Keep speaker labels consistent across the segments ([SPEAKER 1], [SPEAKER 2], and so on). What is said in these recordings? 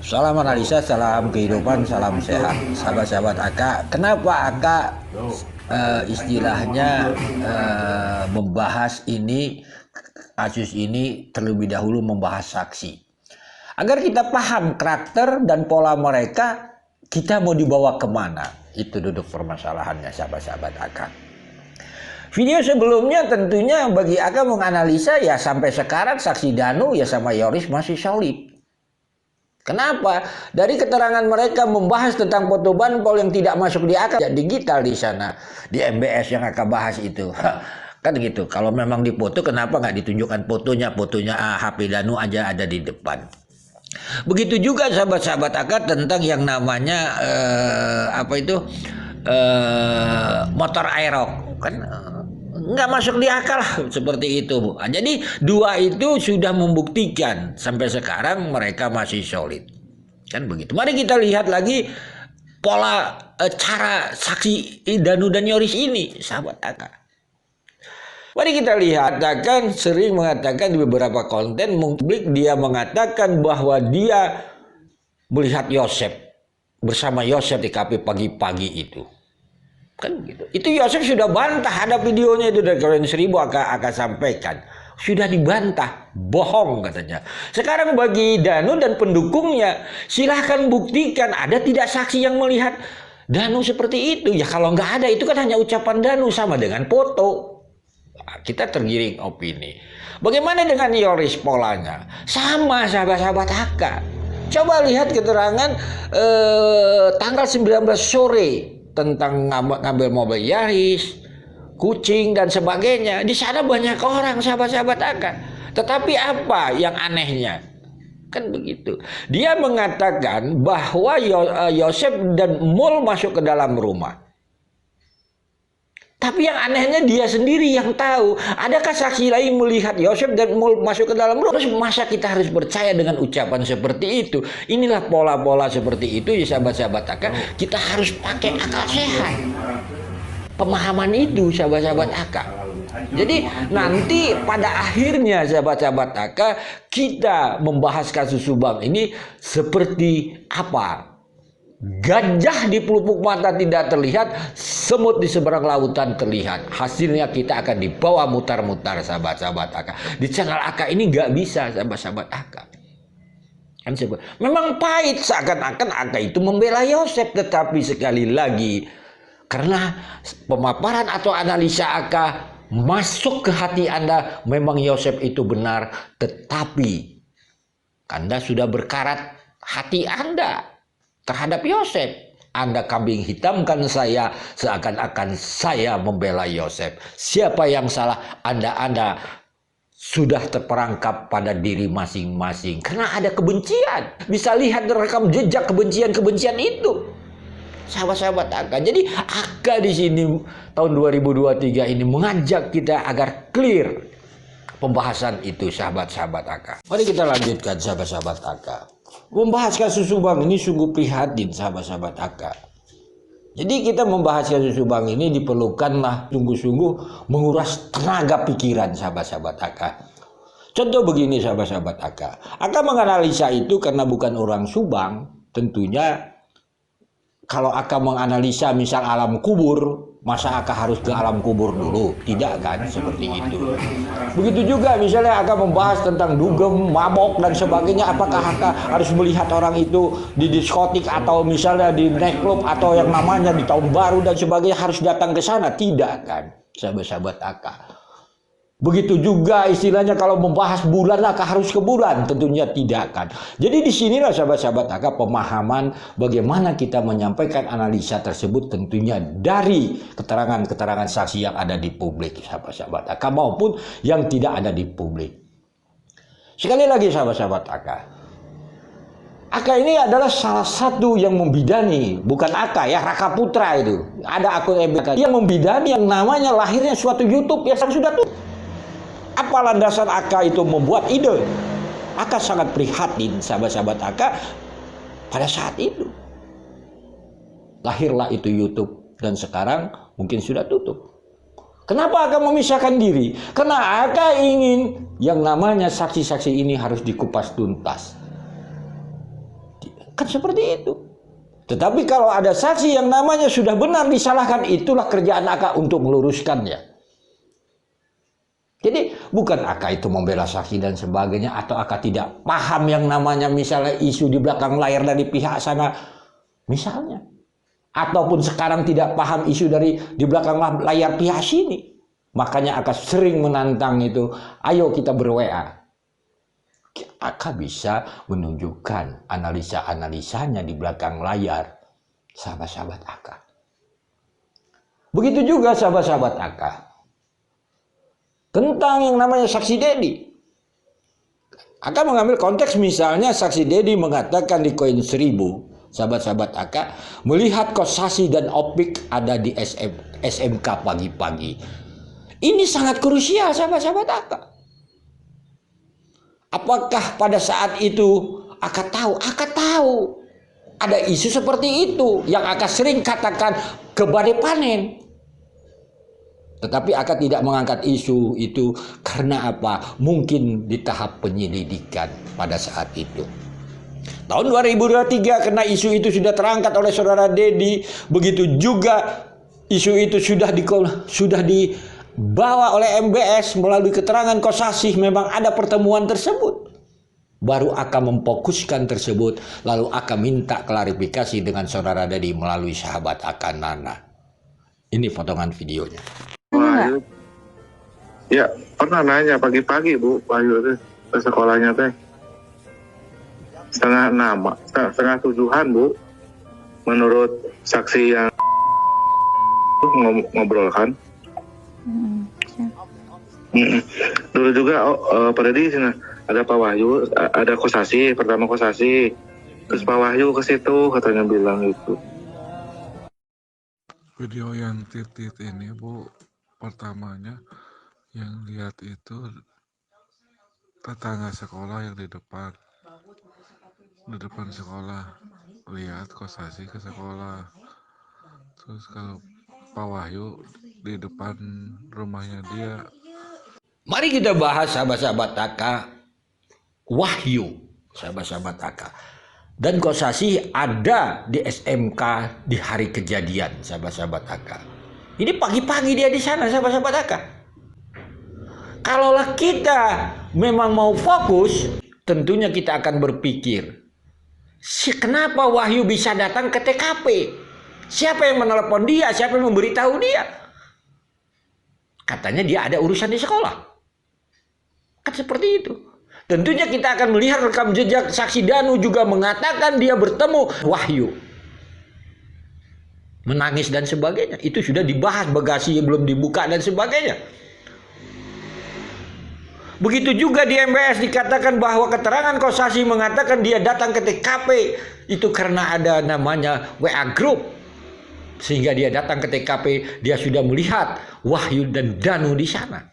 [SPEAKER 1] Salam analisa, salam kehidupan, salam sehat, sahabat-sahabat Aka. Kenapa Aka istilahnya membahas ini, kasus ini terlebih dahulu membahas saksi, agar kita paham karakter dan pola mereka, kita mau dibawa kemana. Itu duduk permasalahannya, sahabat-sahabat Aka. Video sebelumnya tentunya bagi Aka menganalisa ya, sampai sekarang saksi Danu ya sama Yoris masih solid. Kenapa? Dari keterangan mereka membahas tentang foto banpol yang tidak masuk di Aka digital di sana, di MBS yang Aka bahas itu. Kan gitu. Kalau memang dipoto, kenapa nggak ditunjukkan fotonya? Fotonya HP Danu aja ada di depan. Begitu juga sahabat-sahabat Aka tentang yang namanya motor Aerox, kan nggak masuk di akal seperti itu, Bu. Jadi dua itu sudah membuktikan sampai sekarang mereka masih solid, kan begitu. Mari kita lihat lagi pola cara saksi Danu dan Yoris ini, sahabat Aka. Mari kita lihat, akan sering mengatakan di beberapa konten publik, dia mengatakan bahwa dia melihat Yosef bersama Yosef di kafe pagi-pagi itu. Kan gitu. Itu Yosef sudah bantah, ada videonya itu dari kalian 1000 akan sampaikan. Sudah dibantah, bohong katanya. Sekarang bagi Danu dan pendukungnya, silahkan buktikan ada tidak saksi yang melihat Danu seperti itu. Ya kalau nggak ada, itu kan hanya ucapan Danu, sama dengan foto. Nah, kita tergiring opini. Bagaimana dengan Yoris polanya? Sama, sahabat-sahabat Aka. Coba lihat keterangan tanggal 19 sore. Tentang ngambil mobil Yaris, kucing dan sebagainya. Di sana banyak orang, sahabat-sahabat Aka. Tetapi apa yang anehnya? Kan begitu. Dia mengatakan bahwa Yosef dan Mul masuk ke dalam rumah. Tapi yang anehnya dia sendiri yang tahu. Adakah saksi lain melihat Yosef dan Mul masuk ke dalam rumah? Terus masa kita harus percaya dengan ucapan seperti itu? Inilah pola-pola seperti itu ya, sahabat-sahabat Aka. Kita harus pakai akal sehat. Pemahaman itu, sahabat-sahabat Aka. Jadi nanti pada akhirnya, sahabat-sahabat Aka, kita membahas kasus Subang ini seperti apa? Gajah di pelupuk mata tidak terlihat, semut di seberang lautan terlihat. Hasilnya kita akan dibawa mutar-mutar, sahabat-sahabat Aka. Di channel Aka ini nggak bisa, sahabat-sahabat Aka. Kan memang pahit, seakan-akan Aka itu membela Yosef. Tetapi sekali lagi, karena pemaparan atau analisa Aka masuk ke hati Anda, memang Yosef itu benar. Tetapi Anda sudah berkarat hati Anda terhadap Yosef. Anda kambing hitamkan saya, seakan-akan saya membela Yosef. Siapa yang salah? Anda sudah terperangkap pada diri masing-masing. Karena ada kebencian. Bisa lihat rekam jejak kebencian-kebencian itu, sahabat-sahabat Aka. Jadi Aka di sini tahun 2023 ini mengajak kita agar clear pembahasan itu, sahabat-sahabat Aka. Mari kita lanjutkan, sahabat-sahabat Aka. Membahas kasus Subang ini sungguh prihatin, sahabat-sahabat Aka. Jadi kita membahas kasus Subang ini diperlukanlah sungguh-sungguh menguras tenaga pikiran, sahabat-sahabat Aka. Contoh begini, sahabat-sahabat Aka. Aka menganalisa itu karena bukan orang Subang. Tentunya kalau Aka menganalisa misal alam kubur, masa Aka harus ke alam kubur dulu? Tidak kan, seperti itu. Begitu juga misalnya Aka membahas tentang dugem, mabok dan sebagainya, apakah Aka harus melihat orang itu di diskotik atau misalnya di nightclub atau yang namanya di tahun baru dan sebagainya harus datang ke sana? Tidak kan, sahabat-sahabat Aka. Begitu juga istilahnya kalau membahas bulan Aka harus ke bulan, tentunya tidak kan. Jadi disinilah, sahabat-sahabat Aka, pemahaman bagaimana kita menyampaikan analisa tersebut tentunya dari keterangan-keterangan saksi yang ada di publik, sahabat-sahabat Aka, maupun yang tidak ada di publik. Sekali lagi, sahabat-sahabat Aka, Aka ini adalah salah satu yang membidani, bukan Aka ya, Raka Putra itu. Ada akun MBK yang membidani yang namanya lahirnya suatu YouTube yang sudah tuh. Apa landasan Aka itu membuat ide? Aka sangat prihatin, sahabat-sahabat Aka, pada saat itu. Lahirlah itu YouTube dan sekarang mungkin sudah tutup. Kenapa Aka memisahkan diri? Karena Aka ingin yang namanya saksi-saksi ini harus dikupas tuntas. Kan seperti itu. Tetapi kalau ada saksi yang namanya sudah benar disalahkan, itulah kerjaan AK untuk meluruskannya. Jadi bukan AK itu membela saksi dan sebagainya, atau AK tidak paham yang namanya misalnya isu di belakang layar dari pihak sana misalnya. Ataupun sekarang tidak paham isu dari di belakang layar pihak sini. Makanya AK sering menantang itu, ayo kita ber-WA. AK bisa menunjukkan analisa-analisanya di belakang layar sahabat-sahabat AK. Begitu juga sahabat-sahabat AK tentang yang namanya saksi Dedi. AK mengambil konteks misalnya saksi Dedi mengatakan di koin 1000, sahabat-sahabat AK, melihat Kosasi dan Opik ada di SMK pagi-pagi. Ini sangat krusial sahabat-sahabat AK. Apakah pada saat itu AK tahu? AK tahu ada isu seperti itu yang AK sering katakan ke Badai Panen. Tetapi AK tidak mengangkat isu itu karena apa? Mungkin di tahap penyelidikan pada saat itu. Tahun 2023 karena isu itu sudah terangkat oleh saudara Dedi, begitu juga isu itu sudah dibawa oleh MBS melalui keterangan Kosasih memang ada pertemuan tersebut. Baru AK memfokuskan tersebut, lalu AK minta klarifikasi dengan saudara Dedi melalui sahabat AK Nana. Ini potongan videonya.
[SPEAKER 2] Wahyu, ya pernah nanya pagi-pagi Bu, Wahyu teh ke sekolahnya teh setengah 7-an Bu, menurut saksi yang ngobrol kan. Dulu juga pada di sini ada Pak Wahyu, ada Kosasi, pertama Kosasi, terus Pak Wahyu ke situ katanya bilang itu.
[SPEAKER 3] Video yang titit ini Bu, pertamanya yang lihat itu tetangga sekolah yang di depan sekolah, lihat Kosasi ke sekolah. Terus kalau Pak Wahyu di depan rumahnya dia.
[SPEAKER 1] Mari kita bahas sahabat-sahabat AK Wahyu, sahabat-sahabat AK. Dan Kosasi ada di SMK di hari kejadian, sahabat-sahabat AK. Ini pagi-pagi dia di sana, sahabat-sahabat AK. Kalaulah kita memang mau fokus, tentunya kita akan berpikir, kenapa Wahyu bisa datang ke TKP? Siapa yang menelepon dia? Siapa yang memberitahu dia? Katanya dia ada urusan di sekolah. Kan seperti itu. Tentunya kita akan melihat rekam jejak saksi Danu juga mengatakan dia bertemu Wahyu. Menangis dan sebagainya. Itu sudah dibahas, bagasi belum dibuka dan sebagainya. Begitu juga di MBS dikatakan bahwa keterangan Kosasi mengatakan dia datang ke TKP itu karena ada namanya WA Group. Sehingga dia datang ke TKP, dia sudah melihat Wahyu dan Danu di sana.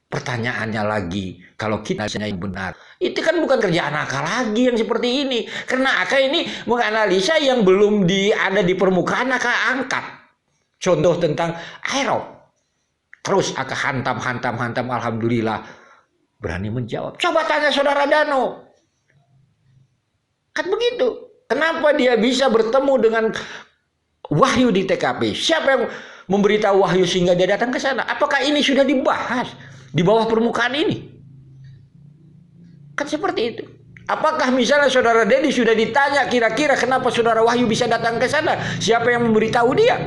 [SPEAKER 1] Pertanyaannya lagi, kalau kita yang benar, itu kan bukan kerjaan AK lagi yang seperti ini. Karena AK ini menganalisa yang belum ada di permukaan AK angkat. Contoh tentang aerob. Terus AK hantam, alhamdulillah berani menjawab. Coba tanya saudara Danu. Kan begitu. Kenapa dia bisa bertemu dengan Wahyu di TKP? Siapa yang memberitahu Wahyu sehingga dia datang ke sana? Apakah ini sudah dibahas di bawah permukaan ini? Kan seperti itu. Apakah misalnya saudara Dedi sudah ditanya kira-kira kenapa saudara Wahyu bisa datang ke sana? Siapa yang memberitahu dia?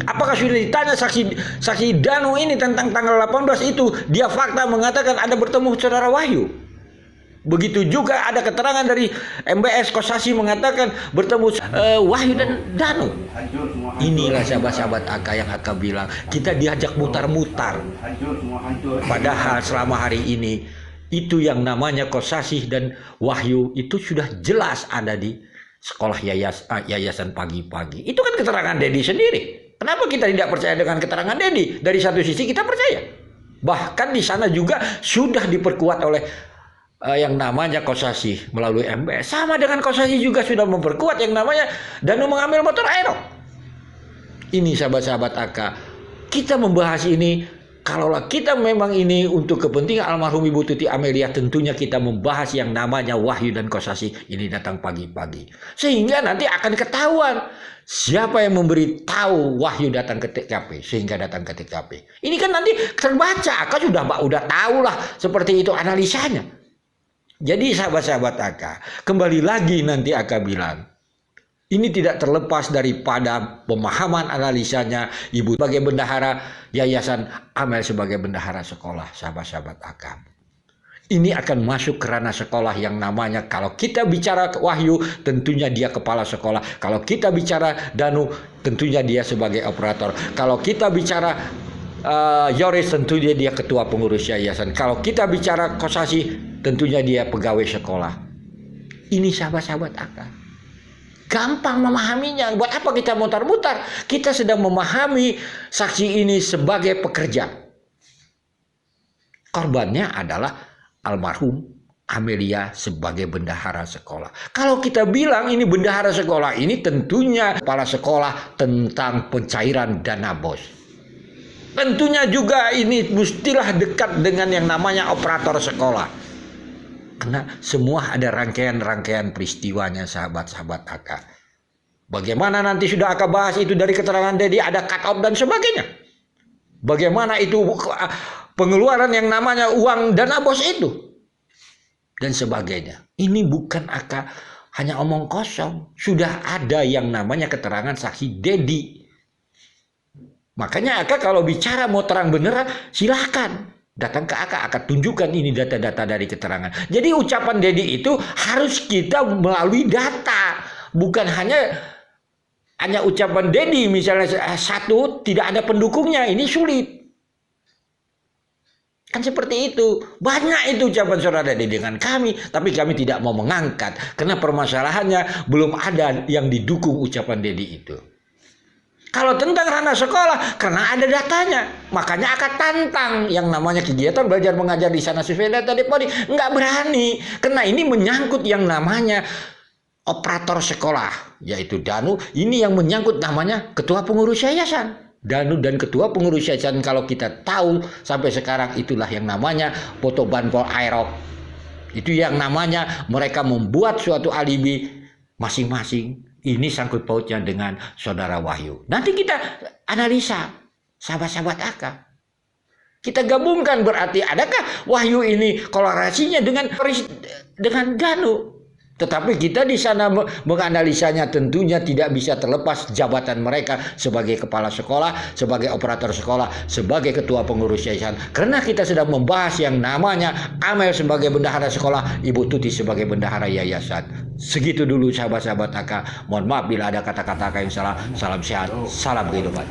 [SPEAKER 1] Apakah sudah ditanya saksi Danu ini tentang tanggal 18 itu? Dia fakta mengatakan ada bertemu saudara Wahyu. Begitu juga ada keterangan dari MBS Kosasi mengatakan bertemu Wahyu dan Danu. Inilah sahabat-sahabat AK yang AK bilang kita diajak mutar-mutar. Padahal selama hari ini itu yang namanya Kosasi dan Wahyu itu sudah jelas ada di sekolah yayasan pagi-pagi. Itu kan keterangan Dedi sendiri. Kenapa kita tidak percaya dengan keterangan Dedi? Dari satu sisi kita percaya. Bahkan di sana juga sudah diperkuat oleh yang namanya Kosasi melalui MBS. Sama dengan Kosasi juga sudah memperkuat yang namanya Danu mengambil motor aero. Ini sahabat-sahabat AK, kita membahas ini Kalaulah kita memang ini untuk kepentingan almarhum Ibu Tuti Amelia, tentunya kita membahas yang namanya wahyu dan kosasi ini datang pagi-pagi. Sehingga nanti akan ketahuan siapa yang memberi tahu wahyu datang ke TKP, sehingga datang ke TKP. Ini kan nanti terbaca, Aka sudah tahu lah seperti itu analisanya. Jadi sahabat-sahabat Aka, kembali lagi nanti Aka bilang, ini tidak terlepas daripada pemahaman analisanya Ibu sebagai bendahara yayasan, Amel sebagai bendahara sekolah, sahabat-sahabat Akam. Ini akan masuk ke ranah sekolah yang namanya, kalau kita bicara Wahyu, tentunya dia kepala sekolah. Kalau kita bicara Danu, tentunya dia sebagai operator. Kalau kita bicara Yoris, tentunya dia ketua pengurus yayasan. Kalau kita bicara Kosasi, tentunya dia pegawai sekolah. Ini sahabat-sahabat Akam. Gampang memahaminya. Buat apa kita mutar-mutar? Kita sedang memahami saksi ini sebagai pekerja. Korbannya adalah almarhum Amelia sebagai bendahara sekolah. Kalau kita bilang ini bendahara sekolah, ini tentunya kepala sekolah tentang pencairan dana BOS. Tentunya juga ini mestilah dekat dengan yang namanya operator sekolah. Karena semua ada rangkaian-rangkaian peristiwanya, sahabat-sahabat Aka. Bagaimana nanti sudah Aka bahas itu dari keterangan Dedi, ada cut off dan sebagainya. Bagaimana itu pengeluaran yang namanya uang dana BOS itu. Dan sebagainya. Ini bukan Aka hanya omong kosong. Sudah ada yang namanya keterangan saksi Dedi. Makanya Aka kalau bicara mau terang beneran, silakan. Datang ke Aka tunjukkan ini data-data dari keterangan. Jadi ucapan Dedi itu harus kita melalui data. Bukan hanya ucapan Dedi misalnya satu tidak ada pendukungnya. Ini sulit. Kan seperti itu. Banyak itu ucapan saudara Dedi dengan kami. Tapi kami tidak mau mengangkat. Karena permasalahannya belum ada yang didukung ucapan Dedi itu. Kalau tentang ranah sekolah, karena ada datanya. Makanya akan tantang yang namanya kegiatan belajar mengajar di sana sesuai data Depodi. Nggak berani. Karena ini menyangkut yang namanya operator sekolah. Yaitu Danu. Ini yang menyangkut namanya ketua pengurus yayasan. Danu dan ketua pengurus yayasan, kalau kita tahu sampai sekarang, itulah yang namanya foto Banpol Aerok. Itu yang namanya mereka membuat suatu alibi masing-masing. Ini sangkut pautnya dengan saudara Wahyu. Nanti kita analisa, sahabat-sahabat Aka. Kita gabungkan, berarti adakah Wahyu ini korelasinya dengan Danu? Tetapi kita di sana menganalisanya tentunya tidak bisa terlepas jabatan mereka sebagai kepala sekolah, sebagai operator sekolah, sebagai ketua pengurus yayasan. Karena kita sedang membahas yang namanya Amel sebagai bendahara sekolah, Ibu Tuti sebagai bendahara yayasan. Segitu dulu sahabat-sahabat Aka. Mohon maaf bila ada kata-kata yang salah. Salam sehat, salam kehidupan.